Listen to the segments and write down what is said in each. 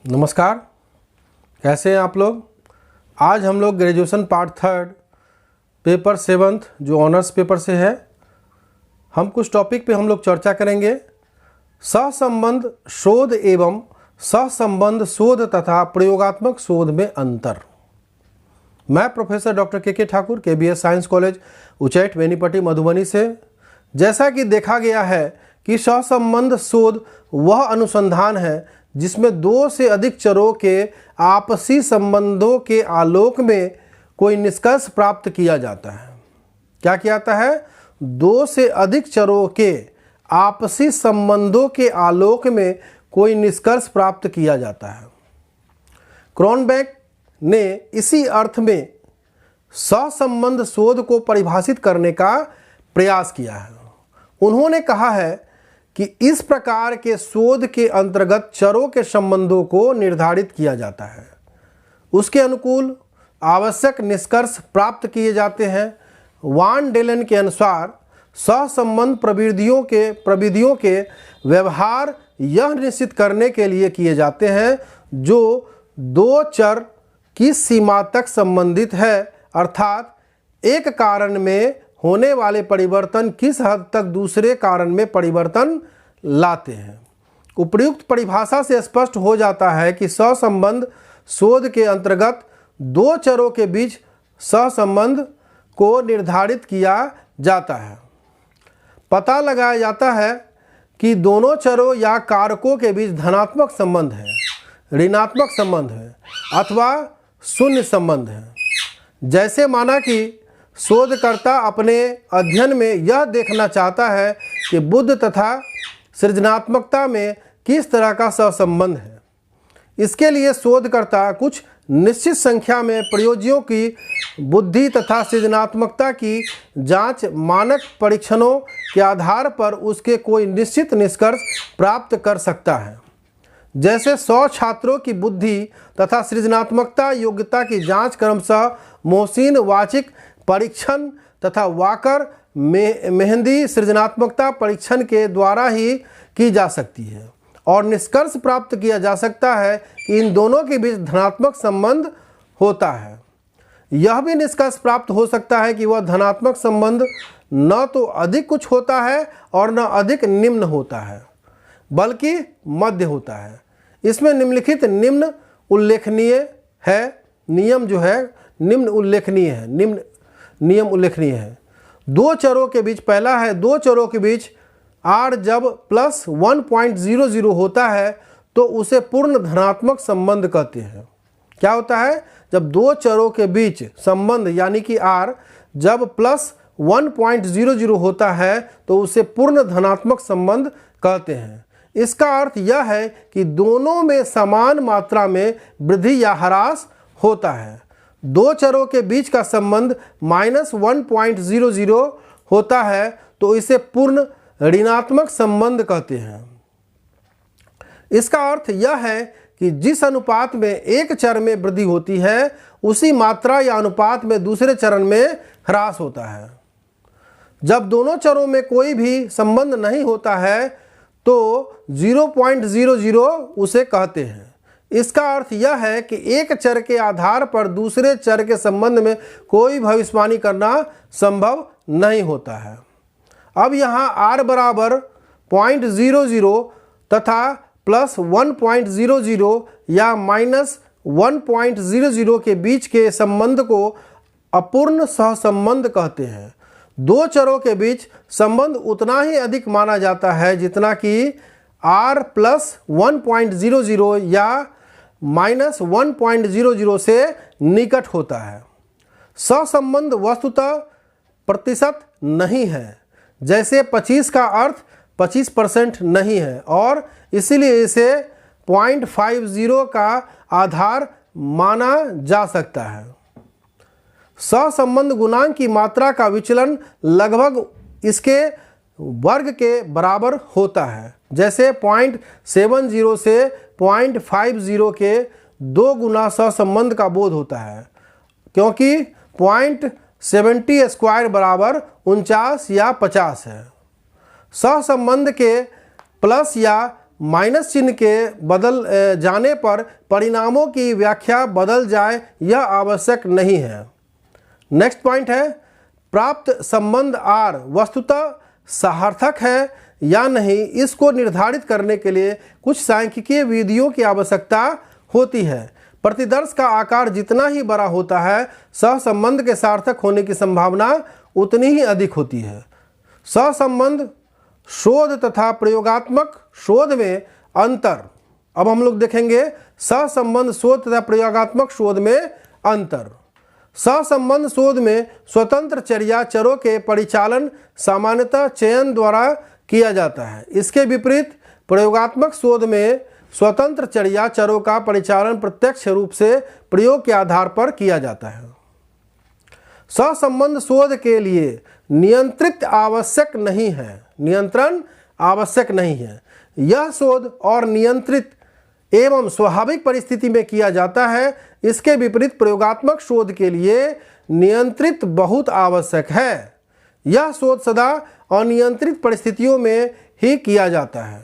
नमस्कार, कैसे हैं आप लोग। आज हम लोग ग्रेजुएशन पार्ट 3 पेपर 7 जो ऑनर्स पेपर से है, हम कुछ टॉपिक पे हम लोग चर्चा करेंगे। सहसंबंध शोध एवं सहसंबंध शोध तथा प्रयोगात्मक शोध में अंतर। मैं प्रोफेसर डॉक्टर के Thakur, KBS science college Uchaith Benipatti Madhubani से। जैसा कि देखा गया है कि सहसंबंध शोध वह अनुसंधान है जिसमें दो से अधिक चरों के आपसी संबंधों के आलोक में कोई निष्कर्ष प्राप्त किया जाता है। क्या किया जाता है? दो से अधिक चरों के आपसी संबंधों के आलोक में कोई निष्कर्ष प्राप्त किया जाता है। क्रॉनबेक ने इसी अर्थ में सहसंबंध शोध को परिभाषित करने का प्रयास किया है। उन्होंने कहा है कि इस प्रकार के शोध के अंतर्गत चरों के संबंधों को निर्धारित किया जाता है, उसके अनुकूल आवश्यक निष्कर्ष प्राप्त किए जाते हैं। वान डेलन के अनुसार सहसंबंध प्रविधियों के व्यवहार यह निश्चित करने के लिए किए जाते हैं जो दो चर किस सीमा तक संबंधित है, अर्थात एक कारण में होने वाले परिवर्तन किस हद तक दूसरे कारण में परिवर्तन लाते हैं। उपर्युक्त परिभाषा से स्पष्ट हो जाता है कि सहसंबंध शोध के अंतर्गत दो चरों के बीच सहसंबंध को निर्धारित किया जाता है। पता लगाया जाता है कि दोनों चरों या कारकों के बीच धनात्मक संबंध है, ऋणात्मक संबंध है अथवा शून्य संबंध है। जैसे माना कि शोधकर्ता अपने अध्ययन में यह देखना चाहता है कि बुद्ध तथा सृजनात्मकता में किस तरह का सहसंबंध है। इसके लिए शोधकर्ता कुछ निश्चित संख्या में प्रयोज्यों की बुद्धि तथा सृजनात्मकता की जांच मानक परीक्षणों के आधार पर उसके कोई निश्चित निष्कर्ष प्राप्त कर सकता है। जैसे 100 छात्रों की बुद्धि तथा सृजनात्मकता योग्यता की जांच क्रमशः मोहसिन वाचिक परीक्षण तथा वाकर मेहंदी सृजनात्मकता परीक्षण के द्वारा ही की जा सकती है और निष्कर्ष प्राप्त किया जा सकता है कि इन दोनों के बीच धनात्मक संबंध होता है। यह भी निष्कर्ष प्राप्त हो सकता है कि वह धनात्मक संबंध न तो अधिक कुछ होता है और न अधिक निम्न होता है, बल्कि मध्य होता है। इसमें निम्नलिखित निम्न उल्लेखनीय है। दो चरों के बीच, पहला है दो चरों के बीच r जब प्लस 1.00 होता है तो उसे पूर्ण धनात्मक संबंध कहते हैं। क्या होता है? जब दो चरों के बीच संबंध यानी कि r जब प्लस 1.00 होता है तो उसे पूर्ण धनात्मक संबंध कहते हैं। इसका अर्थ यह है कि दोनों में समान मात्रा में वृद्धि या ह्रास होता है। दो चरों के बीच का संबंध -1.00 होता है तो इसे पूर्ण ऋणात्मक संबंध कहते हैं। इसका अर्थ यह है कि जिस अनुपात में एक चर में वृद्धि होती है उसी मात्रा या अनुपात में दूसरे चरण में ह्रास होता है। जब दोनों चरों में कोई भी संबंध नहीं होता है तो 0.00 उसे कहते हैं। इसका अर्थ यह है कि एक चर के आधार पर दूसरे चर के संबंध में कोई भविष्यवाणी करना संभव नहीं होता है। अब यहाँ r बराबर 0.00 तथा प्लस 1.00 या माइनस 1.00 के बीच के संबंध को अपूर्ण सहसंबंध कहते हैं। दो चरों के बीच संबंध उतना ही अधिक माना जाता है जितना कि r प्लस 1.00 या माइनस 1.00 से निकट होता है। सहसंबंध वस्तुतः प्रतिशत नहीं है, जैसे 25 का अर्थ 25% नहीं है और इसीलिए इसे 0.50 का आधार माना जा सकता है। सहसंबंध गुणांक की मात्रा का विचलन लगभग इसके वर्ग के बराबर होता है, जैसे 0.70 से 0.50 के 2 गुना सहसंबंध का बोध होता है, क्योंकि 0.70 स्क्वायर बराबर 49 या 50 है। सहसंबंध के प्लस या माइनस चिन्ह के बदल जाने पर परिणामों की व्याख्या बदल जाए यह आवश्यक नहीं है। नेक्स्ट पॉइंट है, प्राप्त संबंध R वस्तुतः सार्थक है या नहीं, इसको निर्धारित करने के लिए कुछ सांख्यिकीय विधियों की आवश्यकता होती है। प्रतिदर्श का आकार जितना ही बड़ा होता है, सहसंबंध के सार्थक होने की संभावना उतनी ही अधिक होती है। सहसंबंध शोध तथा प्रयोगात्मक शोध में अंतर। अब हम लोग देखेंगे सहसंबंध शोध तथा प्रयोगात्मक शोध में अंतर। सहसंबंध शोध में स्वतंत्र चर्या चरों के परिचालन सामान्यतः चयन द्वारा किया जाता है। इसके विपरीत प्रयोगात्मक शोध में स्वतंत्र चर्या चरों का परिचालन प्रत्यक्ष रूप से प्रयोग के आधार पर किया जाता है। सहसंबंध शोध के लिए नियंत्रण आवश्यक नहीं है। यह शोध और नियंत्रित एवं स्वाभाविक परिस्थिति में किया जाता है। इसके विपरीत प्रयोगात्मक शोध के लिए नियंत्रित बहुत आवश्यक है। यह शोध सदा अनियंत्रित परिस्थितियों में ही किया जाता है।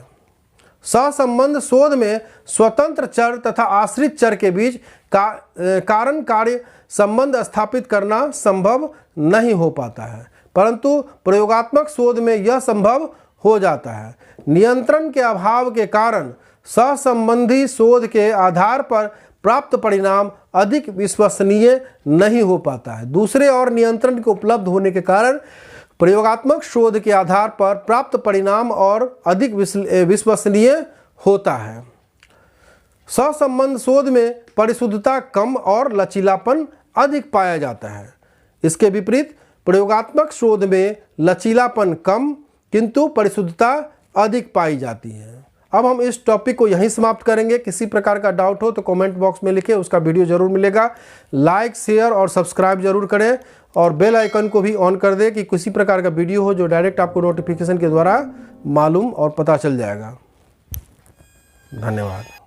सहसंबंध शोध में स्वतंत्र चर तथा आश्रित चर के बीच कारण कार्य संबंध स्थापित करना संभव नहीं हो पाता है, परंतु प्रयोगात्मक शोध में यह संभव हो जाता है। नियंत्रण के अभाव के कारण सहसंबंधी शोध के आधार पर प्राप्त परिणाम अधिक विश्वसनीय नहीं हो पाता है। दूसरे और नियंत्रण के उपलब्ध होने के कारण प्रयोगात्मक शोध के आधार पर प्राप्त परिणाम और अधिक विश्वसनीय होता है। सहसंबंध शोध में परिशुद्धता कम और लचीलापन अधिक पाया जाता है। इसके विपरीत प्रयोगात्मक शोध में लचीलापन कम किंतु परिशुद्धता अधिक पाई जाती है। अब हम इस टॉपिक को यहीं समाप्त करेंगे। किसी प्रकार का डाउट हो तो कमेंट बॉक्स में लिखें, उसका वीडियो जरूर मिलेगा। लाइक, शेयर और सब्सक्राइब जरूर करें और बेल आइकन को भी ऑन कर दें कि किसी प्रकार का वीडियो हो जो डायरेक्ट आपको नोटिफिकेशन के द्वारा मालूम और पता चल जाएगा। धन्यवाद।